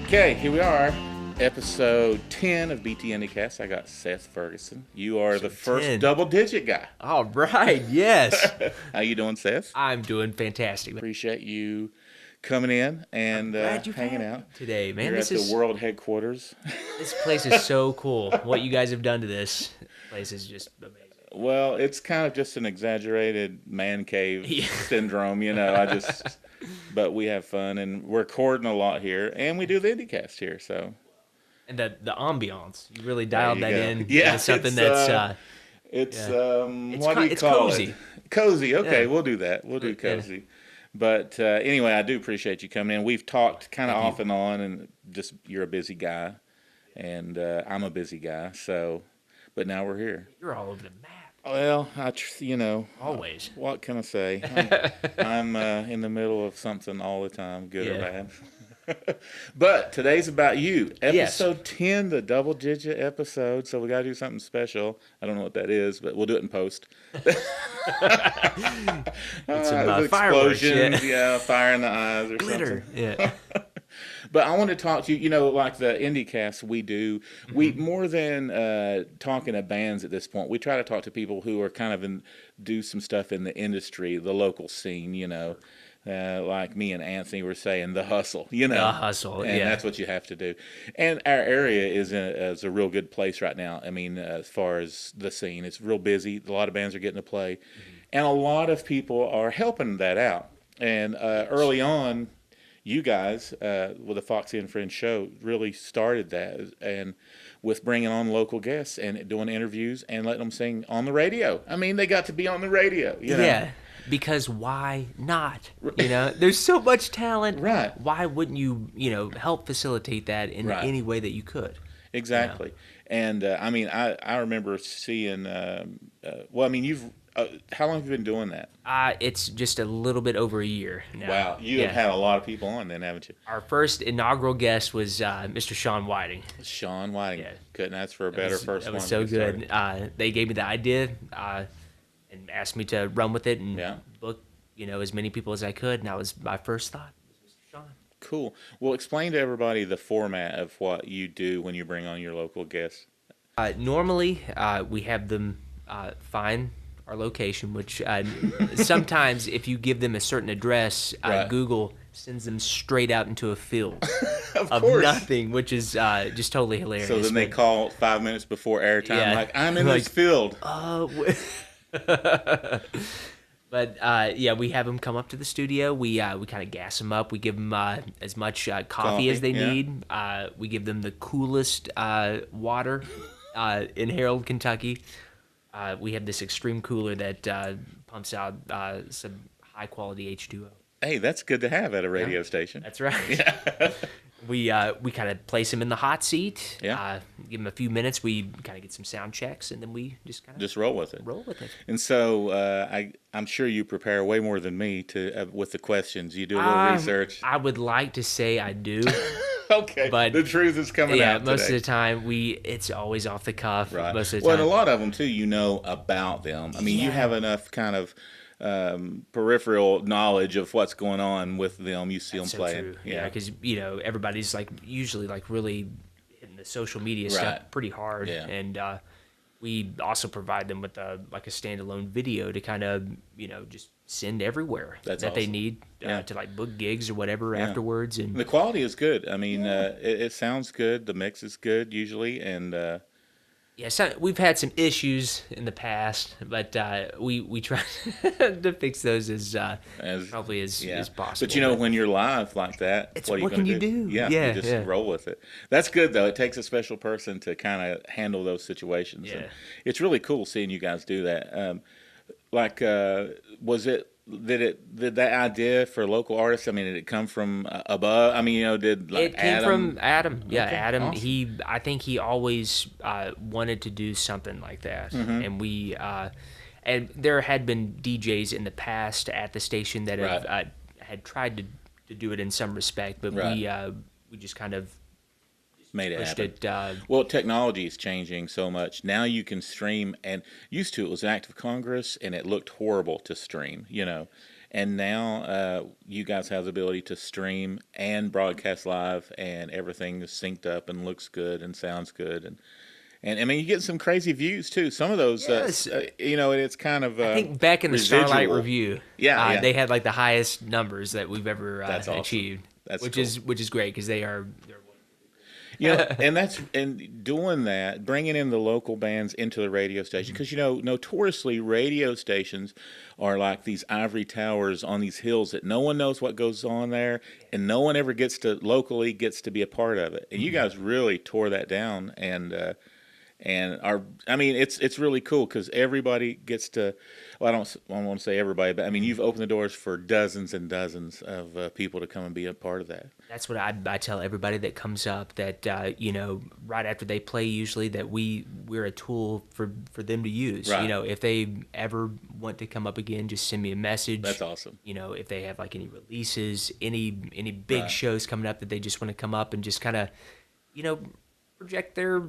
Okay, here we are, episode 10 of BT IndieCast. I got Seth Ferguson. You are the first 10. double-digit guy. All right, yes. How you doing, Seth? I'm doing fantastic. Appreciate you coming in and Glad you hanging out today, man. You're at the world headquarters. This place is so cool. What you guys have done to this place is just amazing. Well, it's kind of just an exaggerated man cave syndrome, but we have fun, and we're recording a lot here, and we do the IndieCast here, so. And the ambiance, you really dialed that in. Yeah, into something what do you call cozy. It? Cozy, okay, we'll do that. We'll do cozy. Yeah. But anyway, I do appreciate you coming in. We've talked kind of off and on, and just you're a busy guy, and I'm a busy guy, so, but now we're here. You're all over the map. Well, always. What can I say? I'm in the middle of something all the time, good or bad. But today's about you. Episode 10, the double-digit episode, so we got to do something special. I don't know what that is, but we'll do it in post. It's some explosions, fire in the eyes or glitter. Something. Yeah. But I want to talk to you, like the IndieCast we do, we more than talking to bands at this point, we try to talk to people who are kind of do some stuff in the industry, the local scene, like me and Anthony were saying, the hustle, The hustle, and that's what you have to do. And our area is a real good place right now. I mean, as far as the scene, it's real busy. A lot of bands are getting to play, and a lot of people are helping that out. And early on, you guys, with the Foxy Friends show, really started that, and with bringing on local guests and doing interviews and letting them sing on the radio. I mean, they got to be on the radio. Yeah, because why not? There's so much talent. Right. Why wouldn't you, help facilitate that in any way that you could? Exactly. And I mean, I remember seeing. You've. How long have you been doing that? It's just a little bit over a year now. Wow, you have had a lot of people on then, haven't you? Our first inaugural guest was Mr. Sean Whiting. Sean Whiting. Yeah. Couldn't ask for a better first one. That was so good. They gave me the idea and asked me to run with it and book as many people as I could, and that was my first thought. Mr. Sean. Cool. Well, explain to everybody the format of what you do when you bring on your local guests. Normally, we have them find our location, which sometimes if you give them a certain address, Google sends them straight out into a field of nothing, which is just totally hilarious. So then they call 5 minutes before airtime, like, I'm in this field. But we have them come up to the studio. We kind of gas them up. We give them as much coffee as they need. We give them the coolest water in Harold, Kentucky. We have this extreme cooler that pumps out some high-quality H2O. Hey, that's good to have at a radio station. That's right. Yeah. We kind of place him in the hot seat. Yeah. Give him a few minutes. We kind of get some sound checks, and then we just kind of roll with it. And so I'm sure you prepare way more than me with the questions. You do a little research. I would like to say I do. Okay, but the truth is coming out today. Most of the time, it's always off the cuff. Right. Most of the time. Well, and a lot of them, too, about them. I mean, you have enough kind of peripheral knowledge of what's going on with them. You see them playing. True. Yeah, because, everybody's, usually, really hitting the social media stuff pretty hard. Yeah. And we also provide them with, a standalone video to kind of, just send everywhere that they need to book gigs or whatever afterwards. And the quality is good. I mean, it sounds good. The mix is good usually, and so we've had some issues in the past, but we try to fix those as probably as possible. But when you're live like that, what can you do? Yeah, you just roll with it. That's good though. It takes a special person to kind of handle those situations. Yeah. And it's really cool seeing you guys do that. Did that idea for local artists? I mean, did it come from above? I mean, did it came Adam? From Adam? Yeah, okay. Adam. Awesome. I think he always wanted to do something like that, and we and there had been DJs in the past at the station that had tried to do it in some respect, but we just kind of made it happen. Well, technology is changing so much. Now you can stream, and used to it was an act of Congress, and it looked horrible to stream, and now you guys have the ability to stream and broadcast live, and everything is synced up and looks good and sounds good, and I mean, you get some crazy views too. Some of those, Yes. it's kind of I think back in the residual. Starlight Review, Yeah. they had like the highest numbers that we've ever That's awesome. achieved. That's which cool. is great because they're and doing that, bringing in the local bands into the radio station, because notoriously radio stations are like these ivory towers on these hills that no one knows what goes on there, and no one ever gets to be a part of it. And you guys really tore that down, and it's really cool because everybody gets to. Well, I don't want to say everybody, but I mean, you've opened the doors for dozens and dozens of people to come and be a part of that. That's what I tell everybody that comes up, that right after they play, usually that we're a tool for them to use. Right. If they ever want to come up again, just send me a message. That's awesome. If they have like any releases, any big Right. shows coming up that they just want to come up and just kind of project their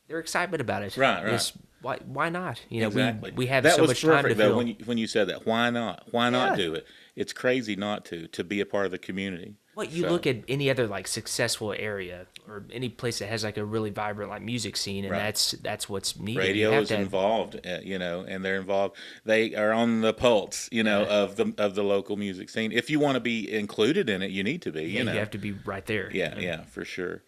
excitement about it. Right. Just, why not? Exactly. We have that so was much perfect, time to though, fill. when you said that. Why not? Why not Yeah. do it? It's crazy not to be a part of the community. Well, you look at any other like successful area or any place that has like a really vibrant like music scene, and Right. that's what's needed. Radio is involved, and they're involved. They are on the pulse, of the local music scene. If you want to be included in it, you need to be. You have to be right there. Yeah, for sure.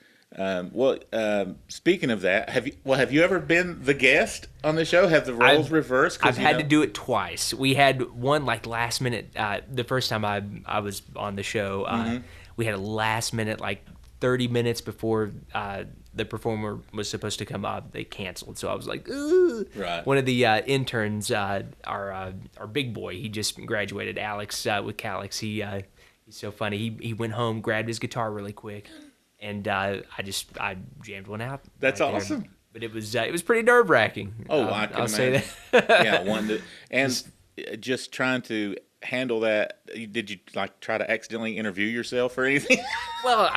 Speaking of that, have you ever been the guest on the show? Have the roles reversed? I've had to do it twice. We had one like last minute. The first time I was on the show, we had a last minute, like 30 minutes before the performer was supposed to come up. They canceled, so I was like, ooh. Right. One of the interns, our big boy, he just graduated, Alex with Calix. He's so funny. He went home, grabbed his guitar really quick. And I jammed one out. That's right awesome. there. But it was pretty nerve wracking. Oh, I can I'll imagine. say that. Yeah, just trying to handle that. Did you like try to accidentally interview yourself or anything? Well,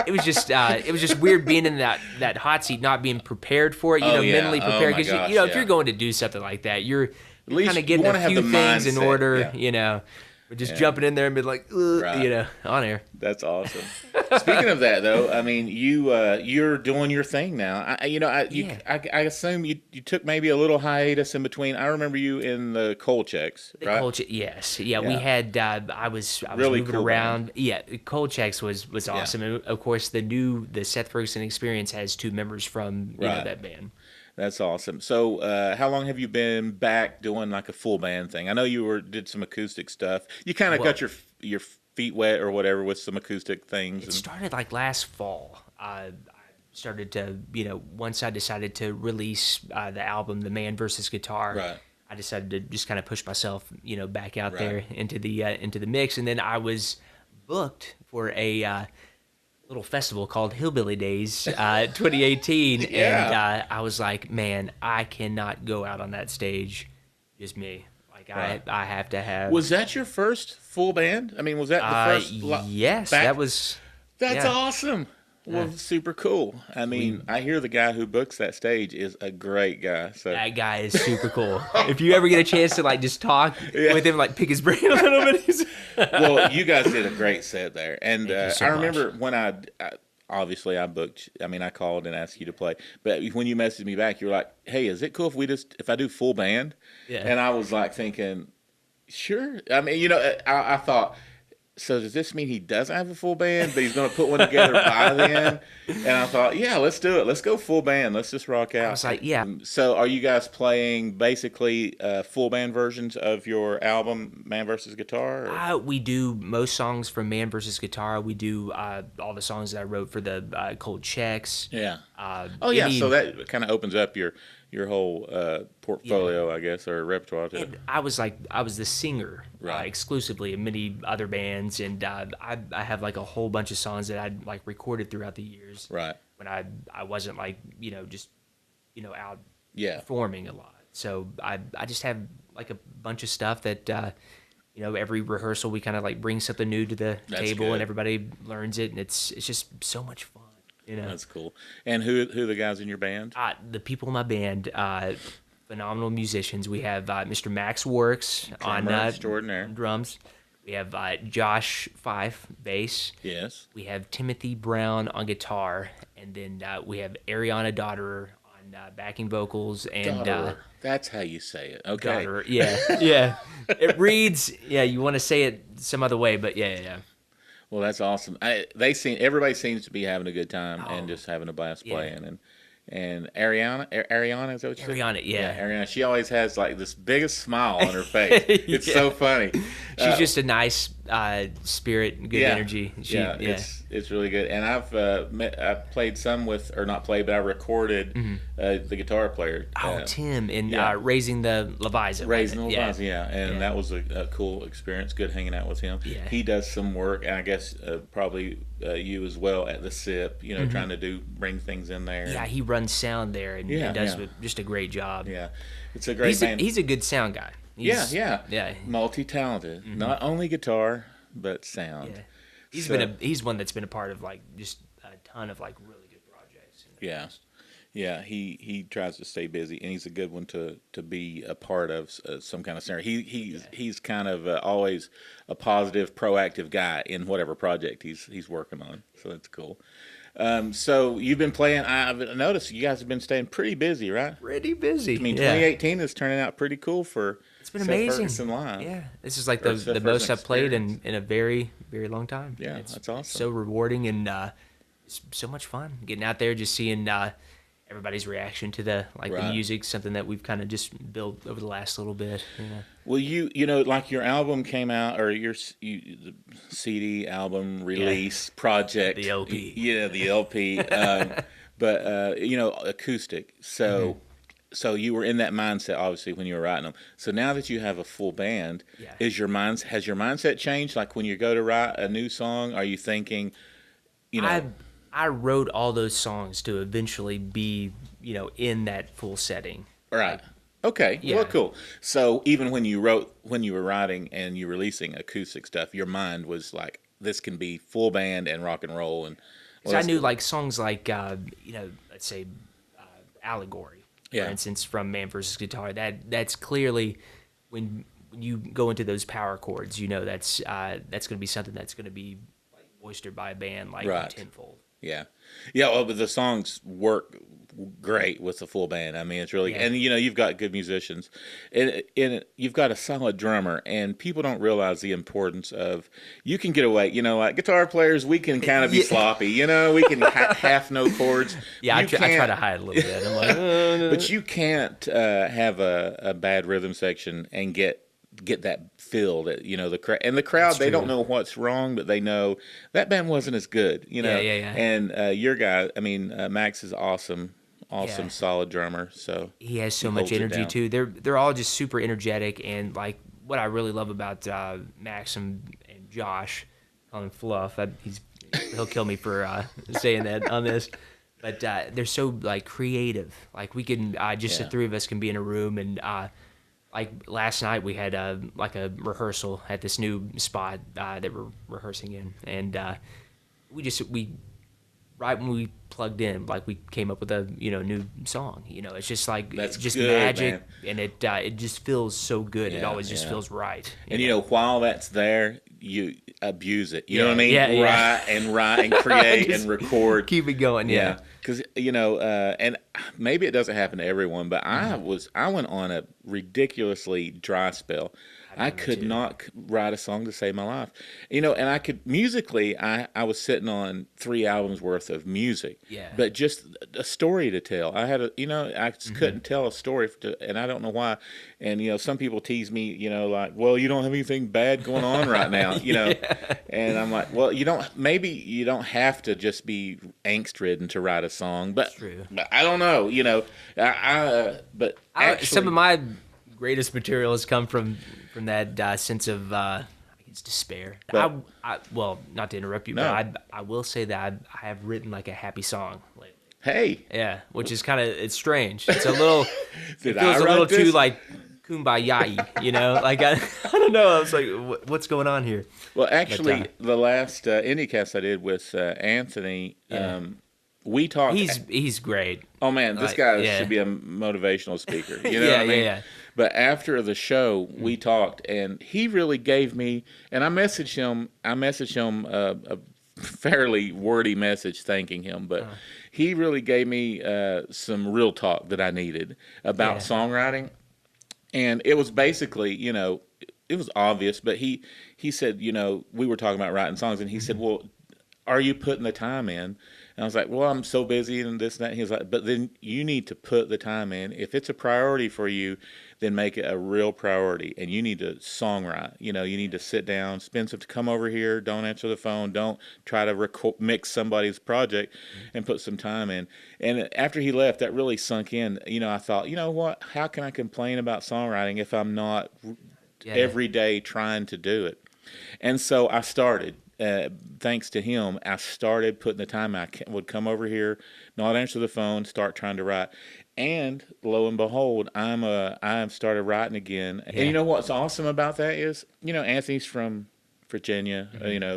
it was just weird being in that hot seat, not being prepared for it. Mentally prepared because if you're going to do something like that, you're kind of getting a few things in order. We're just jumping in there and be like, right. On air. That's awesome. Speaking of that, though, I mean, you're doing your thing now. I assume you took maybe a little hiatus in between. I remember you in the Cold Checks, right? Yes, yeah. We had. I was really moving cool around. band. Yeah, Cold Checks was awesome, and of course the Seth Ferguson Experience has two members from that band. That's awesome. So, how long have you been back doing like a full band thing? I know you did some acoustic stuff. You kind of got your feet wet or whatever with some acoustic things. It started like last fall. I started to, once I decided to release the album, The Man vs. Guitar. Right. I decided to just kind of push myself, back out there into the mix, and then I was booked for a little festival called Hillbilly Days 2018. Yeah. And I was like, man, I cannot go out on that stage just me. Like I have to have. Was that your first full band? I mean, was that the first? Yes, back? that was. That's awesome. Well, super cool. I mean, I hear the guy who books that stage is a great guy. So that guy is super cool. If you ever get a chance to like just talk with him, like pick his brain a little bit. Well, you guys did a great set there, and so I remember when I obviously I booked. I mean, I called and asked you to play, but when you messaged me back, you were like, "Hey, is it cool if I do full band?" Yeah. And I was like thinking, "Sure." I mean, I thought. So does this mean he doesn't have a full band, but he's going to put one together by then? And I thought, yeah, let's do it. Let's go full band. Let's just rock out. I was like, yeah. So are you guys playing basically full band versions of your album, Man vs. Guitar? Or? We do most songs from Man vs. Guitar. We do all the songs that I wrote for the Cold Checks. Yeah. So that kind of opens up your whole portfolio, I guess, or repertoire too. And I was the singer exclusively in many other bands, and I have like a whole bunch of songs that I'd like recorded throughout the years. Right. When I wasn't like just out Yeah. performing a lot. So I just have like a bunch of stuff that every rehearsal we kind of like bring something new to the table, good. and everybody learns it, and it's just so much fun. That's cool. And who are the guys in your band? The people in my band, phenomenal musicians. We have Mr. Max Works on drums. We have Josh Fife, bass. Yes. We have Timothy Brown on guitar. And then we have Ariana Dotterer on backing vocals. And that's how you say it. Okay. Dotterer, yeah. It reads, you want to say it some other way, but yeah. Well, that's awesome. Everybody seems to be having a good time and just having a blast playing. And Ariana, is that what you said? Ariana, yeah. Ariana, she always has like this biggest smile on her face. It's so funny. She's just a nice spirit and good energy. It's really good. And I've played some with, or not played, but I recorded the guitar player. Tim, in Raising the Leviathan. And that was a cool experience. Good hanging out with him. Yeah. He does some work, and I guess probably you as well at the SIP, trying to bring things in there. Yeah, he runs sound there and does just a great job. Yeah, it's a great band. He's a good sound guy. Yeah. Multi-talented. Not only guitar, but sound. Yeah. He's one that's been a part of like just a ton of like really good projects. Yeah, he tries to stay busy, and he's a good one to be a part of some kind of scenario. He's kind of always a positive, proactive guy in whatever project he's working on. So that's cool. So you've been playing. I've noticed you guys have been staying pretty busy, right? Pretty busy. I mean, 2018 is turning out pretty cool for. It's been amazing. Ferguson Live. Yeah, this is like the most I've played in a very, very long time. Yeah, that's awesome. So rewarding and it's so much fun getting out there, just seeing everybody's reaction to the music, something that we've kind of just built over the last little bit. Well, like your album came out, or the CD album release project, the LP. Yeah, the LP. But acoustic. So. So you were in that mindset, obviously, when you were writing them. So now that you have a full band, has your mindset changed? Like when you go to write a new song, are you thinking, I wrote all those songs to eventually be, in that full setting. Right. Okay. Yeah. Well, cool. So even when you were writing and you were releasing acoustic stuff, your mind was like, this can be full band and rock and roll. And so I knew like songs like, let's say, Allegory. For instance, from Man vs. Guitar, that's clearly when you go into those power chords, that's going to be something that's going to be voiced by a band like tenfold. Yeah. Well, but the songs work great with the full band. I mean, it's really, and you've got good musicians, and you've got a solid drummer, and people don't realize the importance of, you can get away, like guitar players, we can kind of be sloppy, we can half no chords. Yeah, I try to hide a little bit. I'm like, no. But you can't have a bad rhythm section and get that feel that the crowd, they don't know what's wrong, but they know that band wasn't as good, And your guy, Max is awesome, solid drummer. So he has so much energy too. They're all just super energetic, and like what I really love about Max and Josh, call him Fluff. He'll kill me for saying that on this. But they're so like creative. Like we can the three of us can be in a room and. Like last night, we had a rehearsal at this new spot that we're rehearsing in, and we right when we plugged in, like we came up with a new song. It's just like That's just good, magic, man. And it just feels so good. It always just feels right. And while that's there, you abuse it. You know what I mean? Write and create and record. Keep it going. Yeah. Because and maybe it doesn't happen to everyone, but I went on a ridiculously dry spell. I could not write a song to save my life. And I could musically, I was sitting on 3 albums worth of music. Yeah. But just a story to tell. I had I just couldn't tell a story, and I don't know why. And some people tease me, like, well, you don't have anything bad going on right now, And I'm like, well, maybe you don't have to just be angst ridden to write a song, but, but I don't know, but actually, some of my greatest material has come from that sense of despair. But, well, not to interrupt you, but I will say that I have written like a happy song lately. Hey, yeah, which is it's strange. It's a little it feels a little this? Too like kumbaya, like I don't know. I was like, what's going on here? Well, actually, the last IndieCast I did with Anthony we talked. He's great. Oh man, this guy should be a motivational speaker. You know yeah, what I mean? Yeah. But after the show, we talked, and he really gave me. And I messaged him. A fairly wordy message thanking him, but he really gave me some real talk that I needed about songwriting. And it was basically, it was obvious, but he said, we were talking about writing songs, and he said, well, are you putting the time in? And I was like, well, I'm so busy and this and that. He was like, but then you need to put the time in. If it's a priority for you, then make it a real priority. And you need to songwrite. You need to sit down, spend some to come over here. Don't answer the phone. Don't try to mix somebody's project and put some time in. And after he left, that really sunk in. I thought, you know what? How can I complain about songwriting if I'm not every day trying to do it? And so I started. Thanks to him, I started putting the time. I would come over here, not answer the phone, start trying to write, and lo and behold, I've started writing again. Yeah. And you know what's awesome about that is, Anthony's from Virginia.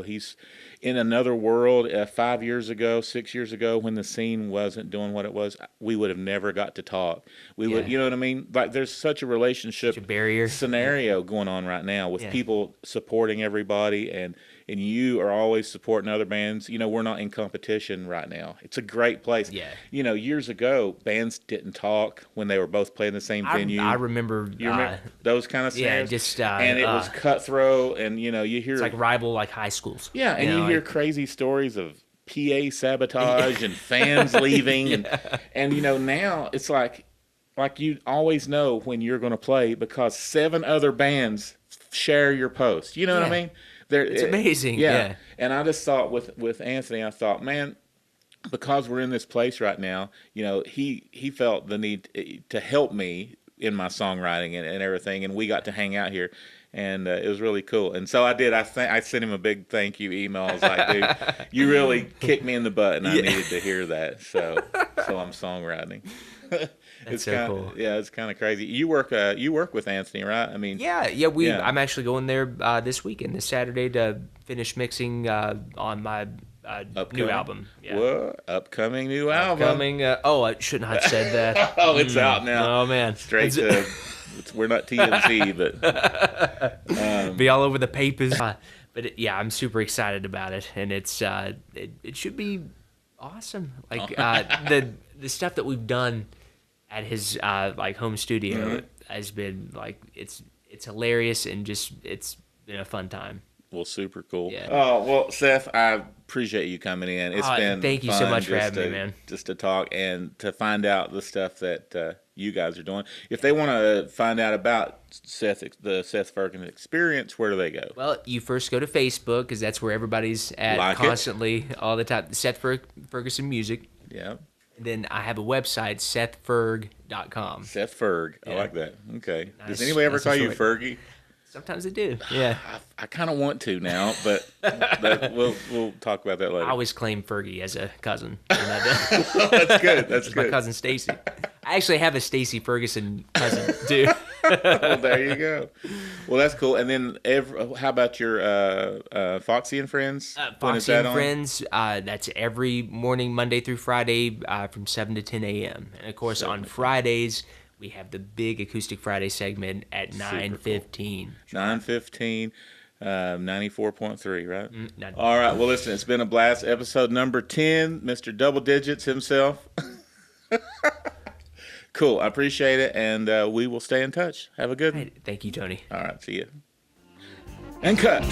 He's in another world. 5 years ago, 6 years ago, when the scene wasn't doing what it was, we would have never got to talk. We would, you know what I mean? Like there's such a relationship, such a barrier scenario going on right now with people supporting everybody, and you are always supporting other bands. We're not in competition right now. It's a great place. Yeah. Years ago, bands didn't talk when they were both playing the same venue. I remember. You remember those kind of scenarios? Yeah, just and it was cutthroat, and you hear it's like rival like high schools. Yeah, and you hear crazy stories of PA sabotage and fans leaving, and now it's like you always know when you're going to play because 7 other bands share your post. You know what I mean? It's amazing. Yeah. And I just thought with Anthony, I thought, man, because we're in this place right now, he felt the need to help me in my songwriting and everything, and we got to hang out here, and it was really cool. And so I did. I sent him a big thank you email. I was like, dude, you really kicked me in the butt, and I needed to hear that. So I'm songwriting. That's so cool. Yeah, it's kind of crazy. You work with Anthony, right? I mean, I'm actually going there this weekend, this Saturday, to finish mixing on my new album. Yeah. What? Upcoming new album. I shouldn't have said that. It's out now. Oh man, straight to. We're not TMZ, but be all over the papers. But I'm super excited about it, and it's it should be awesome. Like the stuff that we've done at his home studio has been it's hilarious, and just it's been a fun time. Well, super cool. Yeah. Oh, well, Seth, I appreciate you coming in. It's been thank you fun so much for having me, man. Just to talk and to find out the stuff that you guys are doing. If they want to find out about the Seth Ferguson Experience, where do they go? Well, you first go to Facebook, because that's where everybody's at constantly, all the time. Seth Ferguson Music. Yeah. And then I have a website, SethFerg.com. Seth Ferg. I like that. Okay. Nice. Does anybody ever call you Fergie? Sometimes they do. Yeah. I kind of want to now, but we'll talk about that later. I always claim Fergie as a cousin. That's good. That's good. My cousin Stacy. I actually have a Stacy Ferguson cousin too. Well, there you go. Well, that's cool. And then, how about your Foxy and Friends? Foxy and Friends. That's every morning, Monday through Friday, from 7 to 10 a.m. And of course, on Fridays, we have the big Acoustic Friday segment at 9:15. 9:15, 94.3, right? All right. Well, listen, it's been a blast. Episode number 10, Mr. Double Digits himself. Cool. I appreciate it, and we will stay in touch. Have a good one. Thank you, Tony. All right. See you. And cut.